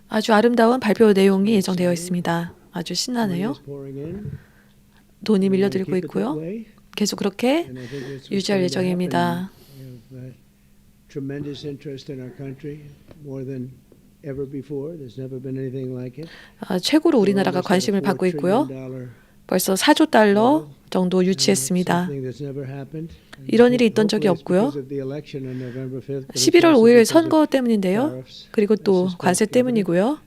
아주 아름다운 발표 내용이 예정되어 있습니다. 아주 신나네요. 돈이 밀려들고 있고요. 계속 그렇게 유지할 예정입니다. 최고로 우리나라가 관심을 받고 있고요. 벌써 4조 달러 정도 유치했습니다. 이런 일이 있던 적이 없고요. 11월 5일 선거 때문인데요. 그리고 또 관세 때문이고요.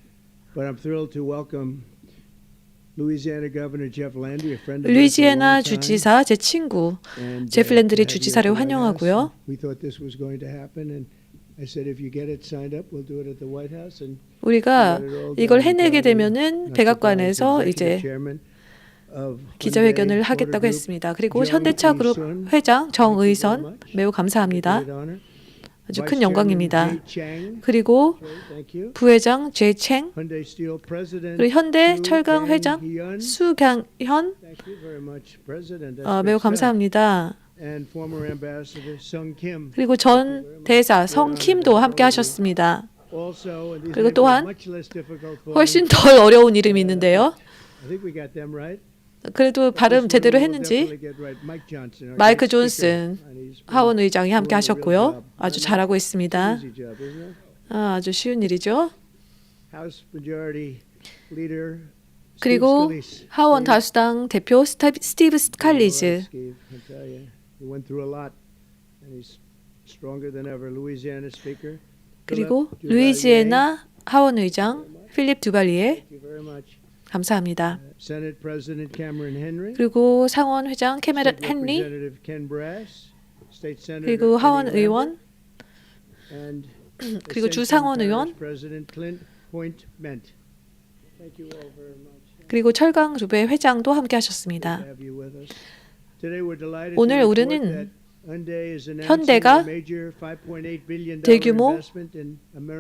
루이지애나 주지사 제 친구 제프 랜드리 주지사를 환영하고요. 우리가 이걸 해내게 되면은 백악관에서 이제 기자회견을 하겠다고 했습니다. 그리고 현대차 그룹 회장 정의선 매우 감사합니다. 아주 큰 영광입니다. 그리고 부회장 제이챙 그리고 현대 철강 회장 수강현 매우 감사합니다. 그리고 전 대사 성킴도 함께 하셨습니다. 그리고 또한 훨씬 덜 어려운 이름이 있는데요. 그래도 발음 제대로 했는지 마이크 존슨 하원 의장이 함께 하셨고요. 아주 잘하고 있습니다. 아주 쉬운 일이죠. 그리고 하원 다수당 대표 스티브 스칼리즈 그리고 루이지애나 하원 의장 필립 두발리에 감사합니다. 그리고 상원 회장 캐메런 헨리 그리고 하원 의원 그리고 주 상원 의원 그리고 철강 그룹의 회장도 함께 하셨습니다. 오늘 우리는 현대가 대규모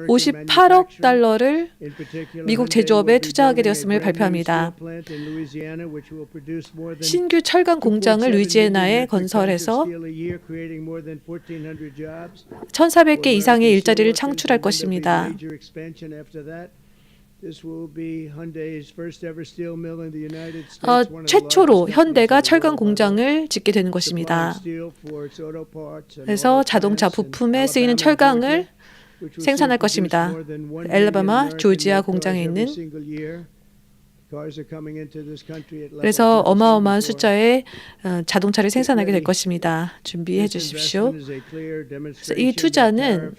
58억 달러를 미국 제조업에 투자하게 되었음을 발표합니다. 신규 철강 공장을 루이지애나에 건설해서 1,400개 이상의 일자리를 창출할 것입니다. 최초로 현대가 철강 공장을 짓게 되는 것입니다. 그래서 자동차 부품에 쓰이는 철강을 생산할 것입니다. 엘라바마, 조지아 공장에 있는 그래서 어마어마한 숫자의 자동차를 생산하게 될 것입니다. 준비해 주십시오. 그래서 이 투자는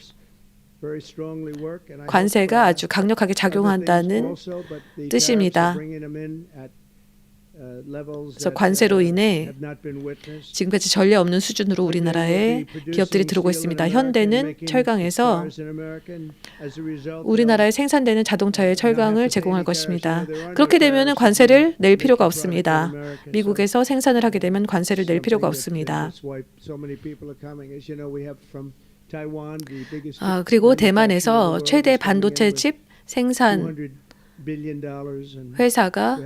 관세가 아주 강력하게 작용한다는 뜻입니다. 그래서 관세로 인해 지금까지 전례 없는 수준으로 우리나라에 기업들이 들어오고 있습니다. 현대는 철강에서 우리나라에 생산되는 자동차의 철강을 제공할 것입니다. 그렇게 되면 관세를 낼 필요가 없습니다. 미국에서 생산을 하게 되면 관세를 낼 필요가 없습니다. 그리고 대만에서 최대 반도체 칩 생산 회사가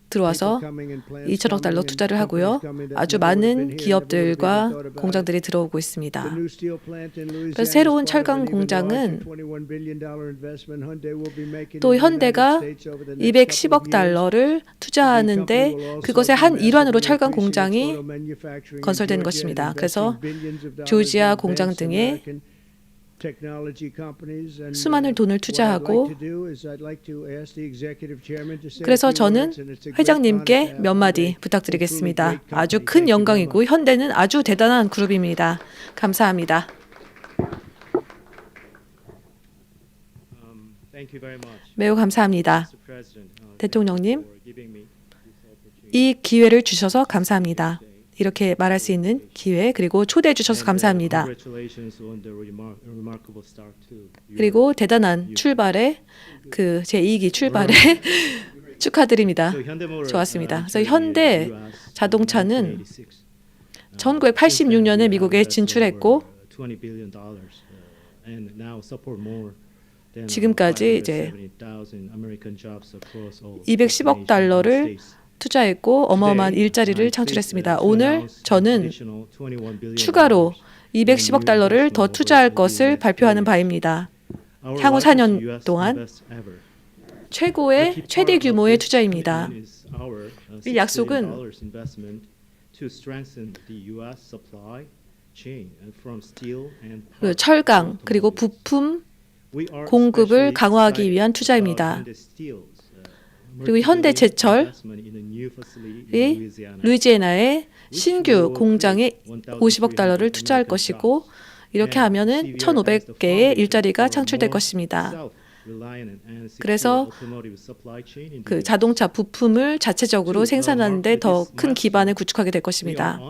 들어와서 2천억 달러 투자를 하고요. 아주 많은 기업들과 공장들이 들어오고 있습니다. 그래서 새로운 철강 공장은 또 현대가 210억 달러를 투자하는데 그것의 한 일환으로 철강 공장이 건설된 것입니다. 그래서 조지아 공장 등에 수많은 돈을 투자하고 그래서 저는 회장님께 몇 마디 부탁드리겠습니다. 아주 큰 영광이고 현대는 아주 대단한 그룹입니다. 감사합니다. 매우 감사합니다. 대통령님, 이 기회를 주셔서 감사합니다. 이렇게 말할 수 있는 기회 그리고 초대해 주셔서 감사합니다. 그리고 대단한 출발에 제 2기 출발에 축하드립니다. 좋았습니다. 그래서 현대 자동차는 1986년에 미국에 진출했고 지금까지 이제 210억 달러를 투자했고 어마어마한 일자리를 창출했습니다. 오늘 저는 추가로 210억 달러를 더 투자할 것을 발표하는 바입니다. 향후 4년 동안 최대 규모의 투자입니다. 이 약속은 그 철강 그리고 부품 공급을 강화하기 위한 투자입니다. 그리고 현대제철이 루이지애나의 신규 공장에 50억 달러를 투자할 것이고 이렇게 하면은 1,500개의 일자리가 창출될 것입니다. 그래서 그 자동차 부품을 자체적으로 생산하는 데 더 큰 기반을 구축하게 될 것입니다.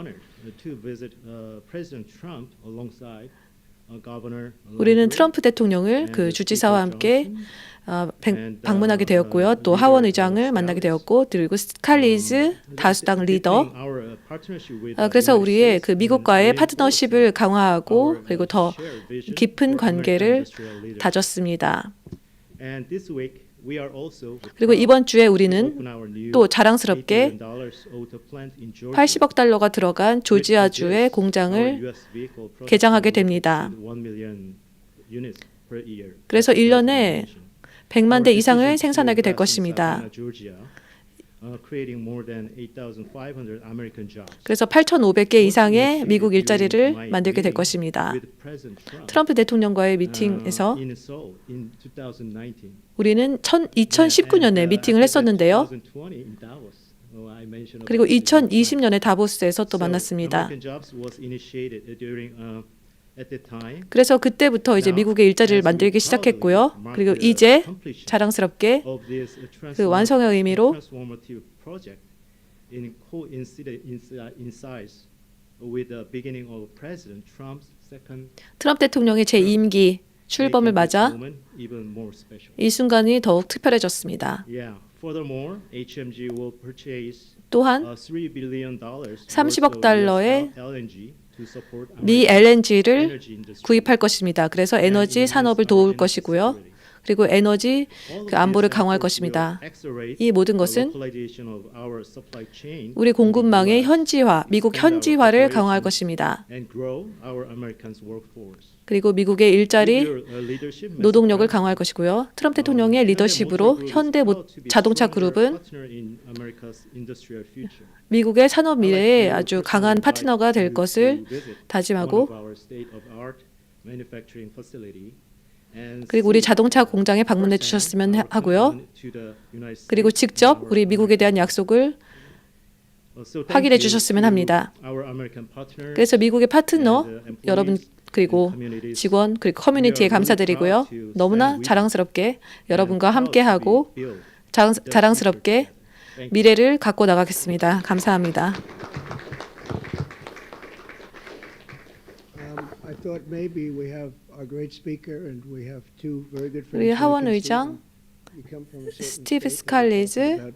우리는 트럼프 대통령을 그 주지사와 함께 방문하게 되었고요. 또 하원 의장을 만나게 되었고, 그리고 스칼리즈 다수당 리더. 그래서 우리의 그 미국과의 파트너십을 강화하고 그리고 더 깊은 관계를 다졌습니다. 그리고 이번 주에 우리는 또 자랑스럽게 80억 달러가 들어간 조지아주의 공장을 개장하게 됩니다. 그래서 1년에 100만 대 이상을 생산하게 될 것입니다. 그래서 8,500개 이상의 미국 일자리를 만들게 될 것입니다. 트럼프 대통령과의 미팅에서 우리는 2019년에 미팅을 했었는데요. 그리고 2020년에 다보스에서 또 만났습니다. 그래서 그때부터 이제 미국의 일자리를 만들기 시작했고요. 그리고 이제 자랑스럽게 그 완성의 의미로 트럼프 대통령의 제2임기 출범을 맞아 이 순간이 더욱 특별해졌습니다. 또한 30억 달러의 미 LNG를 구입할 것입니다. 그래서 에너지 산업을 도울 것이고요. 그리고 에너지 그 안보를 강화할 것입니다. 이 모든 것은 우리 공급망의 현지화, 미국 현지화를 강화할 것입니다. 그리고 미국의 일자리, 노동력을 강화할 것이고요. 트럼프 대통령의 리더십으로 현대 자동차 그룹은 미국의 산업 미래에 아주 강한 파트너가 될 것을 다짐하고, 그리고 우리 자동차 공장에 방문해 주셨으면 하고요. 그리고 직접 우리 미국에 대한 약속을 확인해 주셨으면 합니다. 그래서 미국의 파트너 여러분, 그리고 직원, 그리고 커뮤니티에 감사드리고요. 너무나 자랑스럽게 여러분과 함께하고 자랑스럽게 미래를 갖고 나가겠습니다. 감사합니다. 우리 하원 의장 스티브 스칼리즈,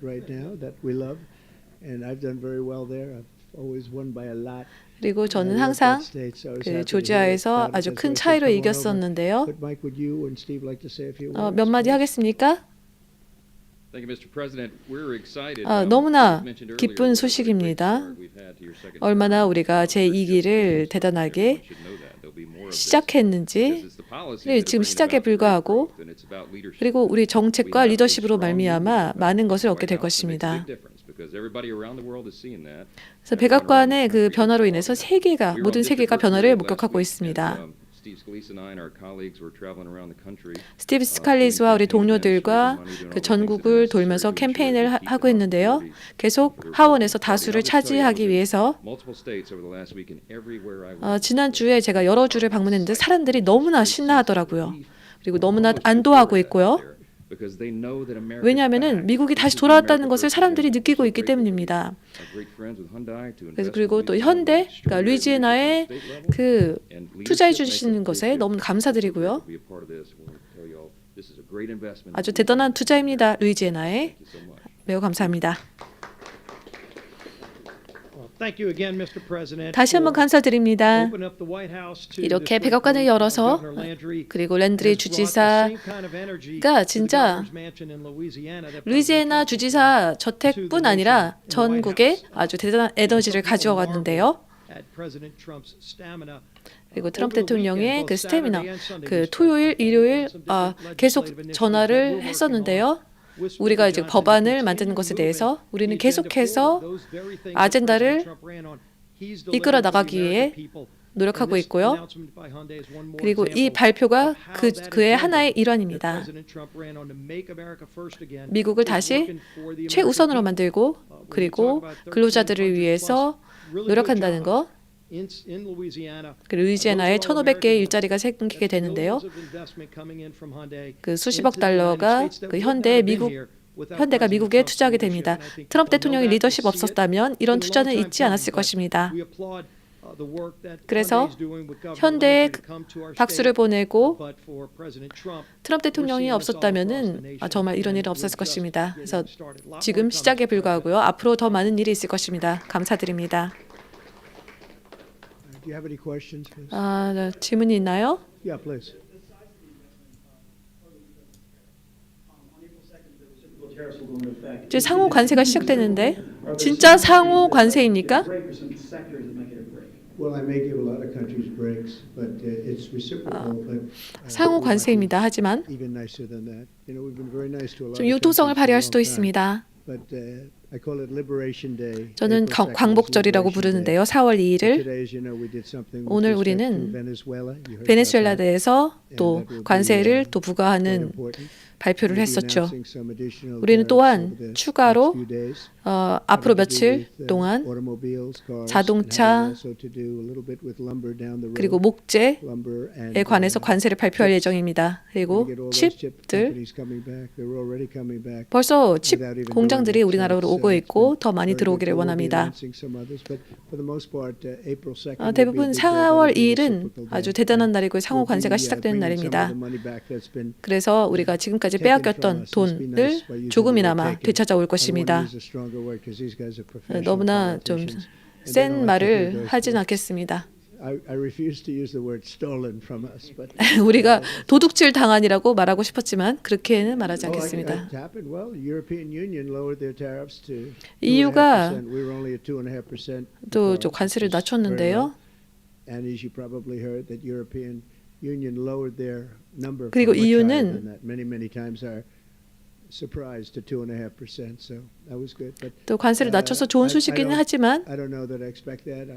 그리고 저는 항상 그 조지아에서 아주 큰 차이로 이겼었는데요. 몇 마디 하겠습니까? 너무나 기쁜 소식입니다. 얼마나 우리가 제2기를 대단하게 시작했는지, 지금 시작에 불과하고, 그리고 우리 정책과 리더십으로 말미암아 많은 것을 얻게 될 것입니다. 그래서 백악관의 그 변화로 인해서 모든 세계가 변화를 목격하고 있습니다. 스티브 스칼리즈와 우리 동료들과 그 전국을 돌면서 캠페인을 하고 있는데요. 계속 하원에서 다수를 차지하기 위해서 지난주에 제가 여러 주를 방문했는데 사람들이 너무나 신나하더라고요. 그리고 너무나 안도하고 있고요. 왜냐하면 미국이 다시 돌아왔다는 것을 사람들이 느끼고 있기 때문입니다. 그리고 또 현대, 그러니까 루이지애나에 그 투자해 주시는 것에 너무 감사드리고요. 아주 대단한 투자입니다. 루이지애나에 매우 감사합니다. 다시 한번 감사드립니다. 이렇게 백악관을 열어서, 그리고 랜드리 주지사가 진짜 루이지애나 주지사 저택뿐 아니라 전국에 아주 대단한 에너지를 가져왔는데요. 그리고 트럼프 대통령의 그 스태미나, 그 토요일, 일요일 계속 전화를 했었는데요. 우리가 이제 법안을 만드는 것에 대해서 우리는 계속해서 아젠다를 이끌어 나가기 위해 노력하고 있고요. 그리고 이 발표가 그의 하나의 일환입니다. 미국을 다시 최우선으로 만들고 그리고 근로자들을 위해서 노력한다는 것. 루이지애나에 1,500개의 일자리가 생기게 되는데요. 그 수십억 달러가 그 현대가 미국에 투자하게 됩니다. 트럼프 대통령의 리더십 없었다면 이런 투자는 있지 않았을 것입니다. 그래서 현대에 박수를 보내고 트럼프 대통령이 없었다면은 정말 이런 일은 없었을 것입니다. 그래서 지금 시작에 불과하고요. 앞으로 더 많은 일이 있을 것입니다. 감사드립니다. 질문이 있나요? Yeah, please. 이제 상호 관세가 시작되는데 진짜 상호 관세입니까? Well, I may give a lot of countries breaks, but it's reciprocal. But 상호 관세입니다. 하지만 even nicer than that. You know, we've been very nice to a lot 좀 of 융통성을 countries 발휘할 for a 수도 long time. 있습니다. But I call it Liberation Day. 저는 April 2nd is 광복절이라고 Liberation 부르는데요. Day. 4월 2일을 Today, as you know, we did something with 오늘 respect to 우리는 Venezuela. You heard 베네수엘라에 about that. 대해서 또 관세를 또 Quite 부과하는 important. 발표를 We'll be 했었죠. announcing some additional 우리는 tariffs 또한 over the 추가로 next few days. 앞으로 며칠 동안 Automobiles, cars, 자동차, and also to do a little bit with lumber down the road. 그리고 목재에 Lumber and, 관해서 관세를 발표할 예정입니다. 그리고 get all those chip 칩들 companies coming back. They're already coming back. 벌써 칩 without even 공장들이 doing it. 우리나라로 So 오고 it's 있고 been 더 많이 very 들어오기를 good. We'll be 원합니다. announcing some others, but for the most part, April 2nd will be a 대부분 big day. 4월 That'll be 2일은 reciprocal 아주 day. 대단한 날이고 상호 We'll be, 관세가 시작되는 bringing some 날입니다. of the money back that's been 그래서 우리가 지금까지 taken from 빼앗겼던 us. Let's be nice by 돈을 using 조금이나마 the word taken. 되찾아올 I don't want to 것입니다. use a stronger word because these guys are professional 너무나 좀 politicians, and they 센 don't like to hear 말을 those 하진 words. 않겠습니다. I refuse to use the word stolen from us, but 우리가 도둑질 당한이라고 말하고 싶었지만 그렇게는 말하지 it 않겠습니다. happened. Well, the European Union lowered their tariffs to EU가 2.5%. We were only at 2.5%. 또 좀 관세를 낮췄는데요. And as you probably heard, that European Union lowered their number 그리고 much higher EU는 than that. Many times are surprised to 2.5%. So that was good. But 또 관세를 낮춰서 좋은 소식이긴 하지만 I don't know that I expect that.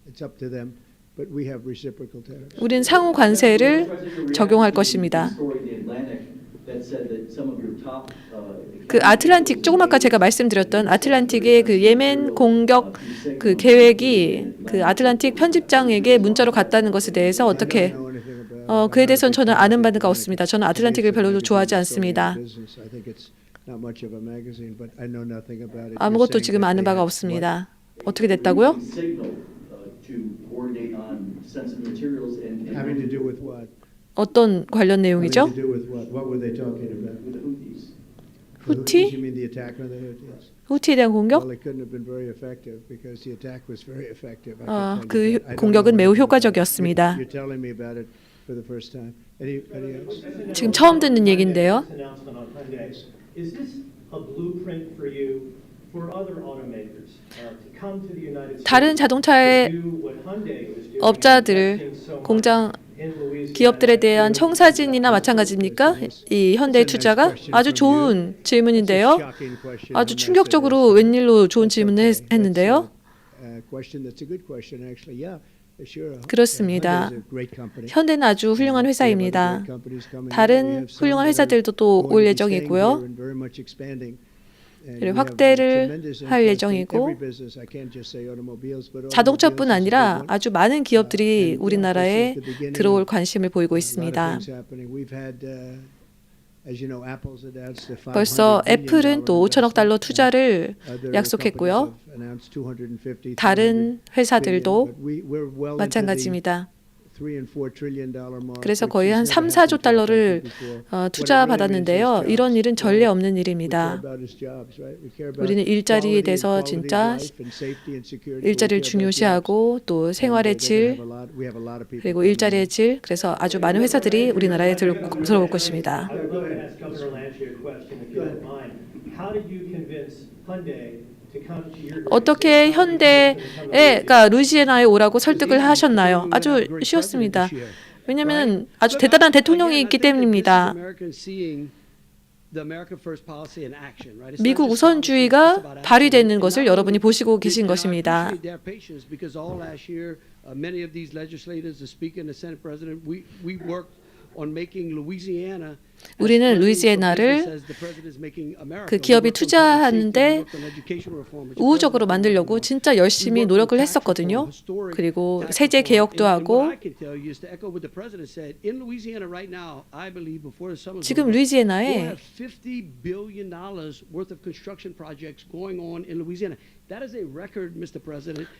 It's up to them. But we have reciprocal tariffs. 우린 상호 관세를 적용할 것입니다. 그 아틀란틱 조금 아까 제가 말씀드렸던 아틀란틱의 그 예멘 공격 그 계획이 그 아틀란틱 편집장에게 문자로 갔다는 것에 대해서 어떻게 그에 대해서는 저는 아는 바가 없습니다. 저는 아틀란틱을 별로 좋아하지 않습니다. 아무것도 지금 아는 바가 없습니다. 어떻게 됐다고요? Having to do with what? 어떤 관련 내용이죠? Having to do with what? What were they talking about? 후티? You mean the attack on the Houthis? 후티에 대한 공격? Well, it couldn't have been very effective because the attack was very effective. 그 공격은 매우 효과적이었습니다. You're telling me about it for the first time. Any else? 지금 처음 듣는 얘기인데요. Is this a blueprint for you for other automakers to come to the United States? 다른 자동차의 to do what Hyundai was doing, 업자들, investing so much 공장 in Louisiana? 기업들에 대한 청사진이나 마찬가지입니까? 이 현대의 투자가 아주 좋은 질문인데요. 아주 충격적으로 웬일로 좋은 질문을 했는데요. 그렇습니다. 현대는 아주 훌륭한 회사입니다. 다른 훌륭한 회사들도 또 올 예정이고요. 확대를 할 예정이고 자동차뿐 아니라 아주 많은 기업들이 우리나라에 들어올 관심을 보이고 있습니다. 벌써 애플은 또 5천억 달러 투자를 약속했고요. 다른 회사들도 마찬가지입니다. 그래서 거의 한 3, 4조 달러를 투자받았는데요. 이런 일은 전례 없는 일입니다. 우리는 일자리에 대해서 진짜 일자리를 중요시하고 또 생활의 질 그리고 일자리의 질 그래서 아주 많은 회사들이 우리나라에 들어올 것입니다. I would love to ask Governor Lancia a question, if you don't mind. How did you convince Hyundai to come to your 어떻게 현대가 루이지애나에 오라고 설득을 하셨나요? 아주 쉬웠습니다. 왜냐하면 아주 대단한 대통령이 있기 때문입니다. 미국 우선주의가 발휘되는 것을 여러분이 보시고 계신 것입니다. 우리는 루이지애나를 그 기업이 투자하는데 우호적으로 만들려고 진짜 열심히 노력을 했었거든요. 그리고 세제 개혁도 하고 지금 루이지애나에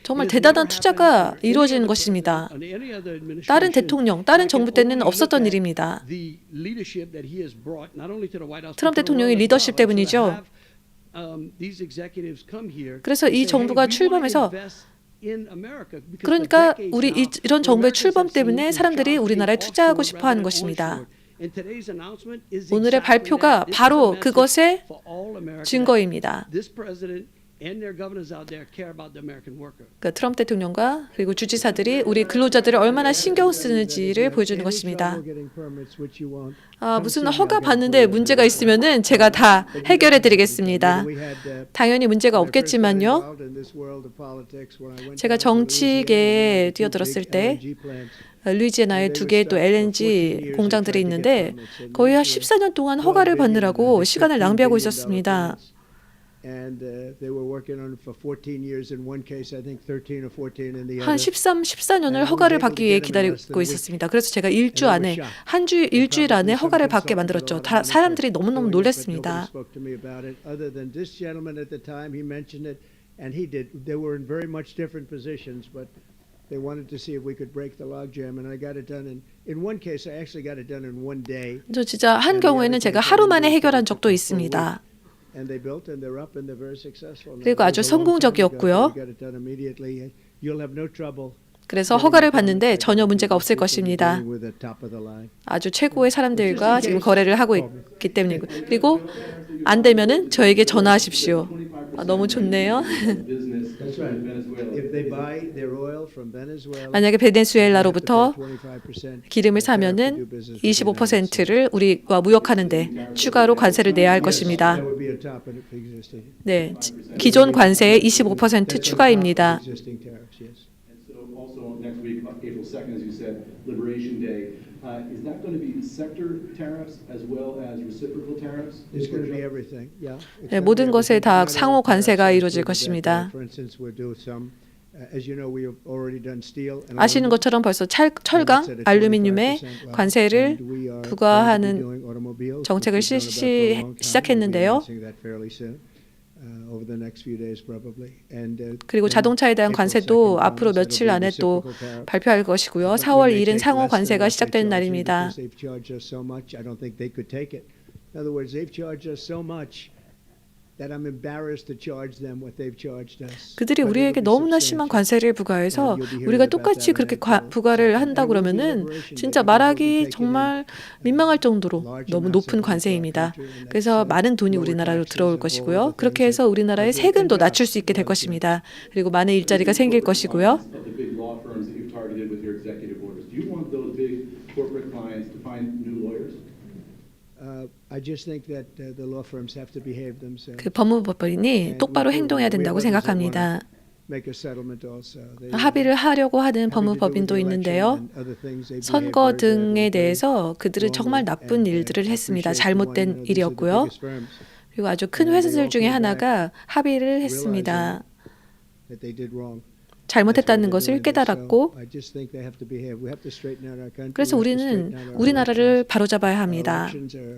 정말 대단한 투자가 이루어지는 것입니다. 다른 대통령, 다른 정부 때는 없었던 일입니다. 트럼프 대통령의 리더십 때문이죠. 그래서 이 정부가 출범해서 그러니까 우리 이런 정부의 출범 때문에 사람들이 우리나라에 투자하고 싶어 하는 것입니다. 오늘의 발표가 바로 그것의 증거입니다. 그 트럼프 대통령과 그리고 주지사들이 우리 근로자들을 얼마나 신경 쓰는지를 보여주는 것입니다. 무슨 허가 받는데 문제가 있으면은 제가 다 해결해 드리겠습니다. 당연히 문제가 없겠지만요. 제가 정치계에 뛰어들었을 때 루이지애나에 2개의 또 LNG 공장들이 있는데 거의 한 14년 동안 허가를 받느라고 시간을 낭비하고 있었습니다. 한 14년을 허가를 받기 위해 기다리고 있었습니다. 그래서 제가 일주일 안에 허가를 받게 만들었죠. 사람들이 너무너무 놀랐습니다. They wanted to see if we could break the logjam, and I got it done. In one case, I actually got it done in one day. 저 진짜 한 경우에는 제가 하루 만에 해결한 적도 있습니다. 그리고 아주 성공적이었고요. 그래서 허가를 받는데 전혀 문제가 없을 것입니다. 아주 최고의 사람들과 지금 거래를 하고 있기 때문이고 그리고 안 되면은 저에게 전화하십시오. 너무 좋네요. 만약에 베네수엘라로부터 기름을 사면은 25%를 우리와 무역하는데 추가로 관세를 내야 할 것입니다. 네, 기존 관세의 25% 추가입니다. Next week, April 2nd, as you said, Liberation Day. Is that going to be sector tariffs as well as reciprocal tariffs? It's going to be everything. Yeah. 네, 모든 것에 다 상호 관세가 이루어질 것입니다. 아시는 것처럼 벌써 철강, 알루미늄에 관세를 부과하는 정책을 시작했는데요. 그리고 자동차에 대한 관세도 앞으로 며칠 안에 또 발표할 것이고요. 4월 2일은 상호 관세가 시작되는 날입니다. 그들이 우리에게 너무나 심한 관세를 부과해서 우리가 똑같이 그렇게 부과를 한다 그러면은 진짜 말하기 정말 민망할 정도로 너무 높은 관세입니다. 그래서 많은 돈이 우리나라로 들어올 것이고요. 그렇게 해서 우리나라의 세금도 낮출 수 있게 될 것입니다. 그리고 많은 일자리가 생길 것이고요. 그 법무법인이 똑바로 행동해야 된다고 생각합니다. 합의를 하려고 하는 법무법인도 있는데요. 선거 등에 대해서 그들은 정말 나쁜 일들을 했습니다. 잘못된 일이었고요. 그리고 아주 큰 회사들 중에 하나가 합의를 했습니다. 잘못했다는 것을 깨달았고 그래서 우리는 우리나라를 바로잡아야 합니다.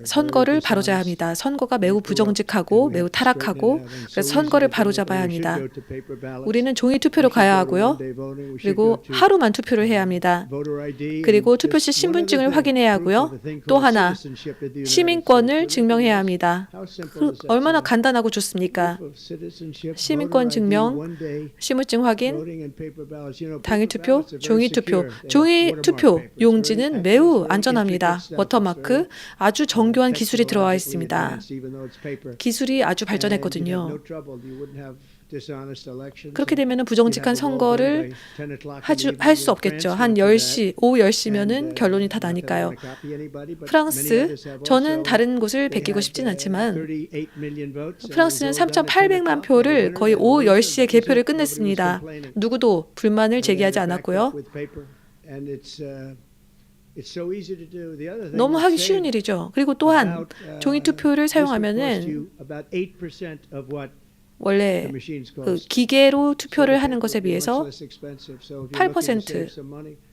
선거를 바로잡아야 합니다. 선거가 매우 부정직하고 매우 타락하고 그래서 선거를 바로잡아야 합니다. 우리는 종이 투표로 가야 하고요. 그리고 하루만 투표를 해야 합니다. 그리고 투표시 신분증을 확인해야 하고요. 또 하나 시민권을 증명해야 합니다. 얼마나 간단하고 좋습니까? 시민권 증명, 신분증 확인, 당일 투표, 종이 투표. 종이 투표 용지는 매우 안전합니다. 워터마크, 아주 정교한 기술이 들어와 있습니다. 기술이 아주 발전했거든요. 그렇게 되면 부정직한 선거를 할 수 없겠죠. 한 10시, 오후 10시면은 결론이 다 나니까요. 프랑스, 저는 다른 곳을 베끼고 싶진 않지만 프랑스는 3,800만 표를 거의 오후 10시에 개표를 끝냈습니다. 누구도 불만을 제기하지 않았고요. 너무 하기 쉬운 일이죠. 그리고 또한 종이 투표를 사용하면은 원래 그 기계로 투표를 하는 것에 비해서 8%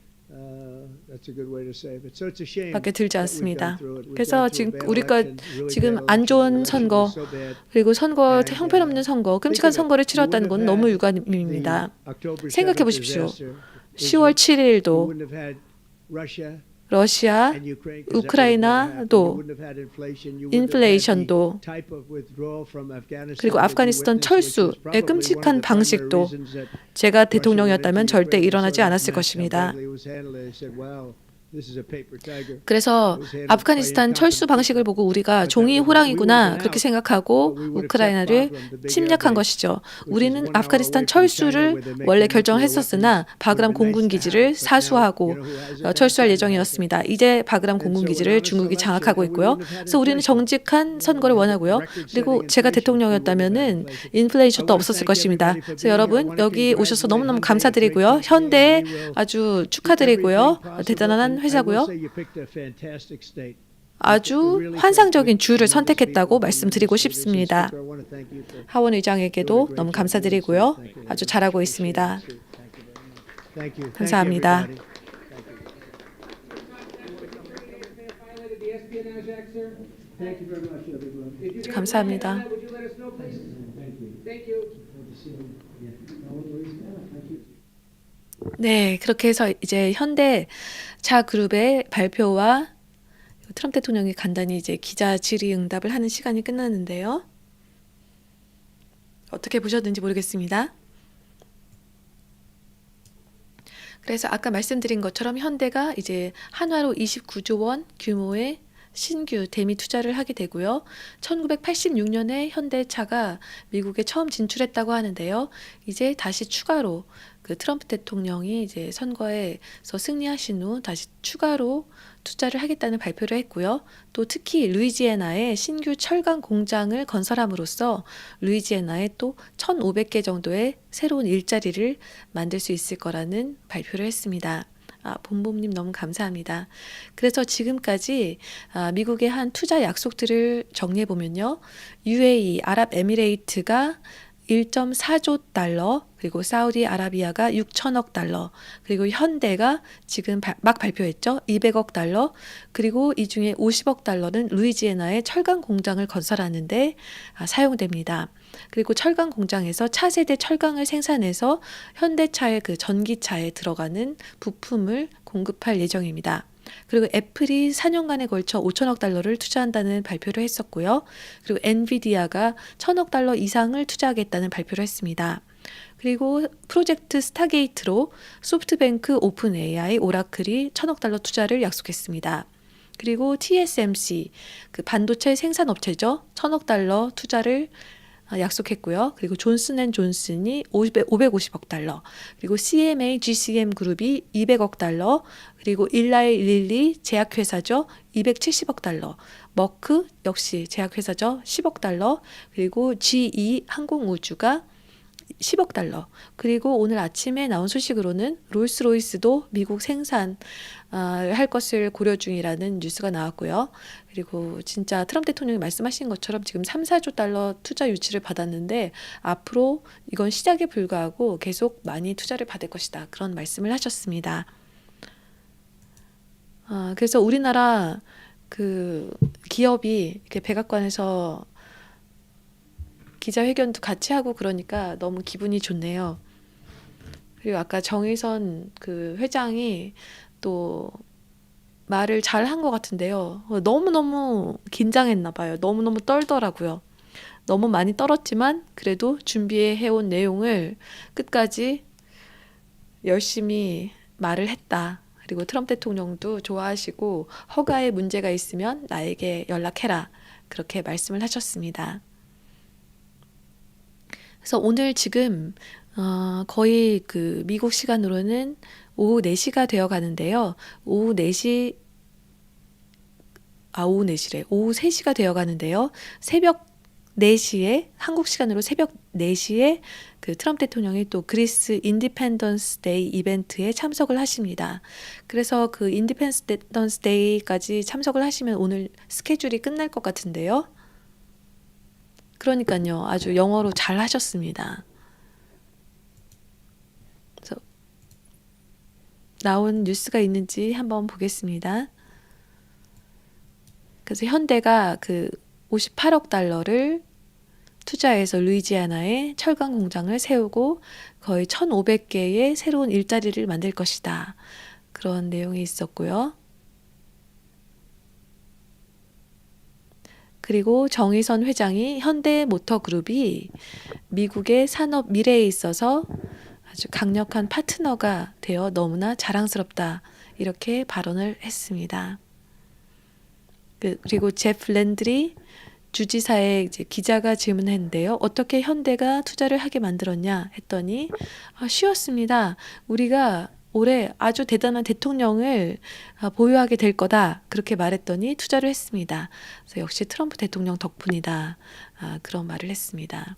밖에 들지 않습니다. 그래서 지금 우리가 지금 안 좋은 선거 그리고 선거 형편없는 선거, 끔찍한 선거를 치렀다는 건 너무 유감입니다. 생각해 보십시오. 10월 7일도 러시아, 우크라이나도 인플레이션도 그리고 아프가니스탄 철수의 끔찍한 방식도 제가 대통령이었다면 절대 일어나지 않았을 것입니다. 그래서 아프가니스탄 철수 방식을 보고 우리가 종이 호랑이구나 그렇게 생각하고 우크라이나를 침략한 것이죠. 우리는 아프가니스탄 철수를 원래 결정했었으나 바그람 공군 기지를 사수하고 철수할 예정이었습니다. 이제 바그람 공군 기지를 중국이 장악하고 있고요. 그래서 우리는 정직한 선거를 원하고요. 그리고 제가 대통령이었다면은 인플레이션도 없었을 것입니다. 그래서 여러분 여기 오셔서 너무너무 감사드리고요. 현대에 아주 축하드리고요. 대단한 회사고요. 아주 환상적인 주를 선택했다고 말씀드리고 싶습니다. 하원 의장에게도 너무 감사드리고요. 아주 잘하고 있습니다. 감사합니다. 감사합니다. 네, 그렇게 해서 이제 현대차 그룹의 발표와 트럼프 대통령이 간단히 이제 기자 질의응답을 하는 시간이 끝났는데요. 어떻게 보셨는지 모르겠습니다. 그래서 아까 말씀드린 것처럼 현대가 이제 한화로 29조 원 규모의 신규 대미 투자를 하게 되고요. 1986년에 현대차가 미국에 처음 진출했다고 하는데요. 이제 다시 추가로 그 트럼프 대통령이 이제 선거에서 승리하신 후 다시 추가로 투자를 하겠다는 발표를 했고요. 또 특히 루이지애나에 신규 철강 공장을 건설함으로써 루이지애나에 또 1,500개 정도의 새로운 일자리를 만들 수 있을 거라는 발표를 했습니다. 본봄님 너무 감사합니다. 그래서 지금까지 미국의 한 투자 약속들을 정리해 보면요. UAE, 아랍에미레이트가 1.4조 달러, 그리고 사우디아라비아가 6천억 달러, 그리고 현대가 지금 막 발표했죠. 200억 달러, 그리고 이 중에 50억 달러는 루이지애나에 철강 공장을 건설하는데 사용됩니다. 그리고 철강 공장에서 차세대 철강을 생산해서 현대차의 그 전기차에 들어가는 부품을 공급할 예정입니다. 그리고 애플이 4년간에 걸쳐 5천억 달러를 투자한다는 발표를 했었고요. 그리고 엔비디아가 1,000억 달러 이상을 투자하겠다는 발표를 했습니다. 그리고 프로젝트 스타게이트로 소프트뱅크, 오픈 AI, 오라클이 1,000억 달러 투자를 약속했습니다. 그리고 TSMC, 그 반도체 생산업체죠. 1,000억 달러 투자를 약속했고요. 그리고 존슨앤존슨이 550억 달러, 그리고 CMA, GCM 그룹이 200억 달러, 그리고 일라이 릴리 제약회사죠. 270억 달러, 머크 역시 제약회사죠. 10억 달러, 그리고 GE 항공우주가 10억 달러. 그리고 오늘 아침에 나온 소식으로는 롤스로이스도 미국 생산 할 것을 고려 중이라는 뉴스가 나왔고요. 그리고 진짜 트럼프 대통령이 말씀하신 것처럼 지금 3, 4조 달러 투자 유치를 받았는데 앞으로 이건 시작에 불과하고 계속 많이 투자를 받을 것이다. 그런 말씀을 하셨습니다. 그래서 우리나라 그 기업이 이렇게 백악관에서 기자회견도 같이 하고 그러니까 너무 기분이 좋네요. 그리고 아까 정의선 그 회장이 또 말을 잘 한 것 같은데요. 너무너무 긴장했나 봐요. 너무너무 떨더라고요. 너무 많이 떨었지만 그래도 준비해온 내용을 끝까지 열심히 말을 했다. 그리고 트럼프 대통령도 좋아하시고 허가에 문제가 있으면 나에게 연락해라. 그렇게 말씀을 하셨습니다. 그래서 오늘 지금 거의 그 미국 시간으로는 오후 4시가 되어 가는데요. 오후 3시가 되어 가는데요. 새벽 4시에, 한국 시간으로 새벽 4시에 그 트럼프 대통령이 또 그리스 인디펜던스 데이 이벤트에 참석을 하십니다. 그래서 그 인디펜던스 데이까지 참석을 하시면 오늘 스케줄이 끝날 것 같은데요. 그러니까요. 아주 영어로 잘 하셨습니다. 그래서 나온 뉴스가 있는지 한번 보겠습니다. 그래서 현대가 그 58억 달러를 투자해서 루이지애나에 철강 공장을 세우고 거의 1,500개의 새로운 일자리를 만들 것이다. 그런 내용이 있었고요. 그리고 정의선 회장이 현대모터그룹이 미국의 산업 미래에 있어서 아주 강력한 파트너가 되어 너무나 자랑스럽다. 이렇게 발언을 했습니다. 그리고 제프 랜드리 주지사에 이제 기자가 질문했는데요. 어떻게 현대가 투자를 하게 만들었냐 했더니 쉬웠습니다. 우리가 올해 아주 대단한 대통령을 보유하게 될 거다. 그렇게 말했더니 투자를 했습니다. 그래서 역시 트럼프 대통령 덕분이다. 그런 말을 했습니다.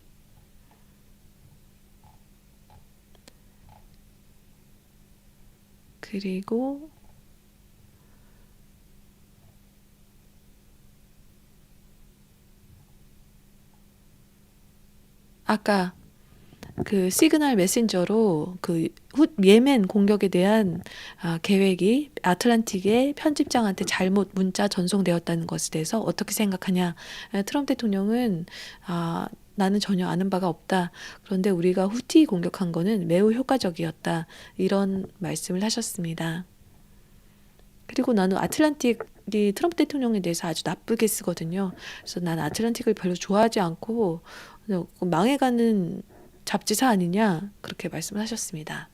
그리고 아까 그 시그널 메신저로 그 예멘 공격에 대한 계획이 아틀란틱의 편집장한테 잘못 문자 전송되었다는 것에 대해서 어떻게 생각하냐. 트럼프 대통령은 나는 전혀 아는 바가 없다. 그런데 우리가 후티 공격한 거는 매우 효과적이었다. 이런 말씀을 하셨습니다. 그리고 나는 아틀란틱이 트럼프 대통령에 대해서 아주 나쁘게 쓰거든요. 그래서 난 아틀란틱을 별로 좋아하지 않고 망해가는 잡지사 아니냐 그렇게 말씀을 하셨습니다.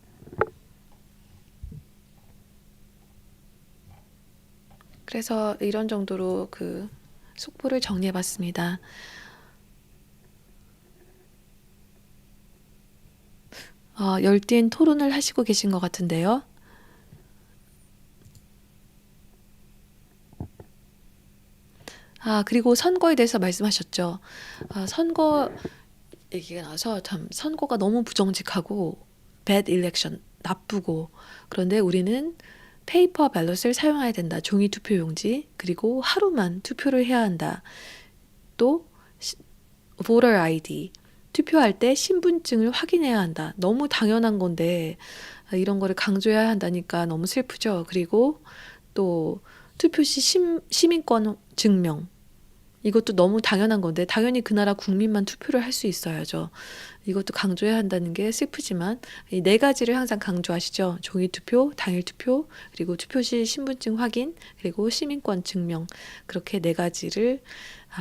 그래서 이런 정도로 그 속보를 정리해봤습니다. 열띤 토론을 하시고 계신 것 같은데요. 그리고 선거에 대해서 말씀하셨죠. 선거 얘기가 나와서 참 선거가 너무 부정직하고 bad election, 나쁘고 그런데 우리는 페이퍼 발럿을 사용해야 된다. 종이 투표용지. 그리고 하루만 투표를 해야 한다. 또 voter ID, 투표할 때 신분증을 확인해야 한다. 너무 당연한 건데 이런 거를 강조해야 한다니까 너무 슬프죠. 그리고 또 투표 시 시민권 증명. 이것도 너무 당연한 건데 당연히 그 나라 국민만 투표를 할 수 있어야죠. 이것도 강조해야 한다는 게 슬프지만 이 4가지를 항상 강조하시죠. 종이 투표, 당일 투표, 그리고 투표 시 신분증 확인, 그리고 시민권 증명. 그렇게 4가지를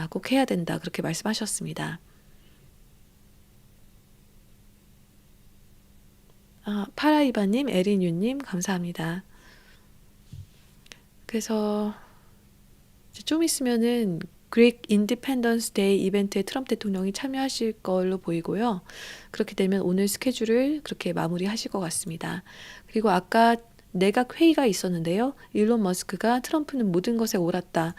꼭 해야 된다. 그렇게 말씀하셨습니다. 파라이바님, 에린유님 감사합니다. 그래서 좀 있으면은 그릭 인디펜던스 데이 이벤트에 트럼프 대통령이 참여하실 걸로 보이고요. 그렇게 되면 오늘 스케줄을 그렇게 마무리하실 것 같습니다. 그리고 아까 내각 회의가 있었는데요. 일론 머스크가 트럼프는 모든 것에 옳았다.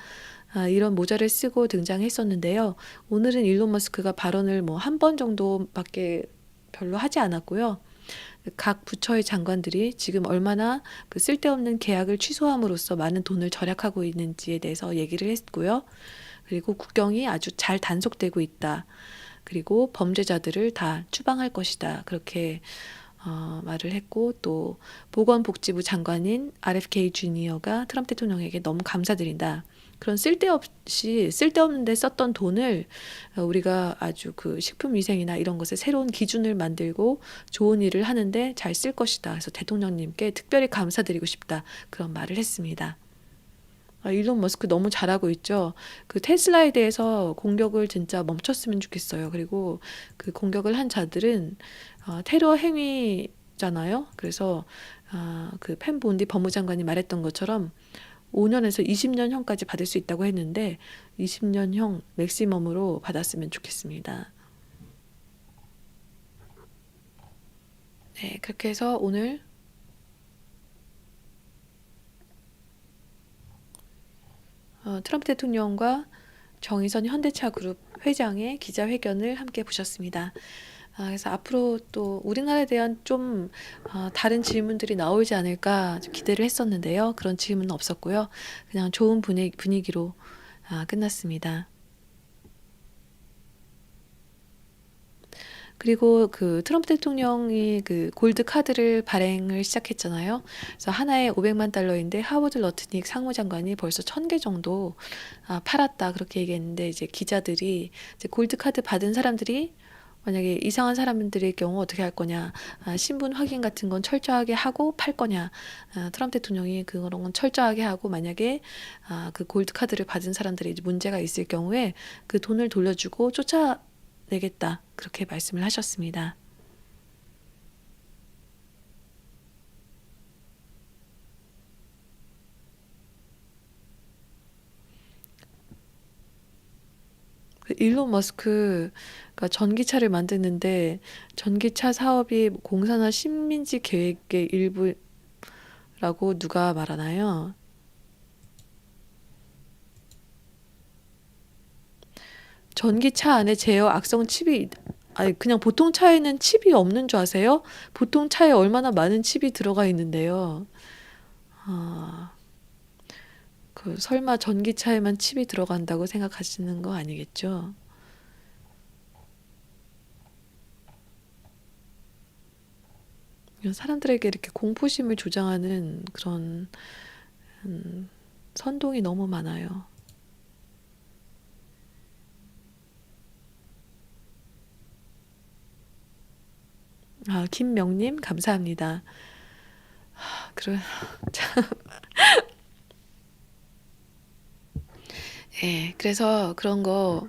이런 모자를 쓰고 등장했었는데요. 오늘은 일론 머스크가 발언을 뭐 한 번 정도밖에 별로 하지 않았고요. 각 부처의 장관들이 지금 얼마나 그 쓸데없는 계약을 취소함으로써 많은 돈을 절약하고 있는지에 대해서 얘기를 했고요. 그리고 국경이 아주 잘 단속되고 있다. 그리고 범죄자들을 다 추방할 것이다. 그렇게 말을 했고 또 보건복지부 장관인 RFK 주니어가 트럼프 대통령에게 너무 감사드린다. 그런 쓸데없는 데 썼던 돈을 우리가 아주 그 식품위생이나 이런 것에 새로운 기준을 만들고 좋은 일을 하는데 잘 쓸 것이다. 그래서 대통령님께 특별히 감사드리고 싶다. 그런 말을 했습니다. 일론 머스크 너무 잘하고 있죠. 그 테슬라에 대해서 공격을 진짜 멈췄으면 좋겠어요. 그리고 그 공격을 한 자들은 테러 행위잖아요. 그래서 그 펜 본디 법무장관이 말했던 것처럼 5년에서 20년형까지 받을 수 있다고 했는데 20년형 맥시멈으로 받았으면 좋겠습니다. 네, 그렇게 해서 오늘 트럼프 대통령과 정의선 현대차 그룹 회장의 기자회견을 함께 보셨습니다. 그래서 앞으로 또 우리나라에 대한 좀 다른 질문들이 나오지 않을까 좀 기대를 했었는데요. 그런 질문은 없었고요. 그냥 좋은 분위기로 끝났습니다. 그리고 그 트럼프 대통령이 그 골드 카드를 발행을 시작했잖아요. 그래서 하나에 500만 달러인데 하워드 러트닉 상무장관이 벌써 1000개 정도 팔았다 그렇게 얘기했는데 이제 기자들이 이제 골드 카드 받은 사람들이 만약에 이상한 사람들의 경우 어떻게 할 거냐, 신분 확인 같은 건 철저하게 하고 팔 거냐, 트럼프 대통령이 그런 건 철저하게 하고 만약에 그 골드 카드를 받은 사람들이 이제 문제가 있을 경우에 그 돈을 돌려주고 쫓아내겠다 그렇게 말씀을 하셨습니다. 그 일론 머스크가 전기차를 만드는데 전기차 사업이 공산화 식민지 계획의 일부라고 누가 말하나요? 전기차 안에 제어 악성 칩이 아니 그냥 보통 차에는 칩이 없는 줄 아세요? 보통 차에 얼마나 많은 칩이 들어가 있는데요. 그 설마 전기차에만 칩이 들어간다고 생각하시는 거 아니겠죠? 사람들에게 이렇게 공포심을 조장하는 그런 선동이 너무 많아요. 김명님 감사합니다. 그래 참. 예, 그래서 그런 거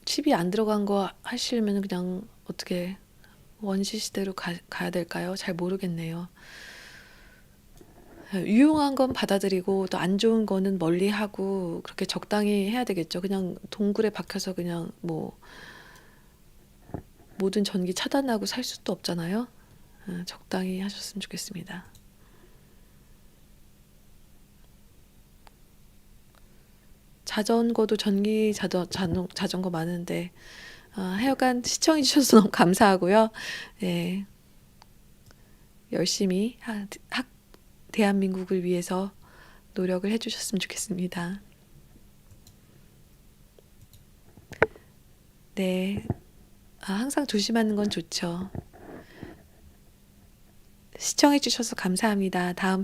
칩이 안 들어간 거 하시려면 그냥 어떻게 원시 시대로 가야 될까요? 잘 모르겠네요. 유용한 건 받아들이고 또 안 좋은 거는 멀리하고 그렇게 적당히 해야 되겠죠. 그냥 동굴에 박혀서 그냥 뭐 모든 전기 차단하고 살 수도 없잖아요. 적당히 하셨으면 좋겠습니다. 자전거도 전기 자전거 많은데 하여간 시청해 주셔서 너무 감사하고요. 예, 열심히 대한민국을 위해서 노력을 해주셨으면 좋겠습니다. 네, 항상 조심하는 건 좋죠. 시청해 주셔서 감사합니다. 다음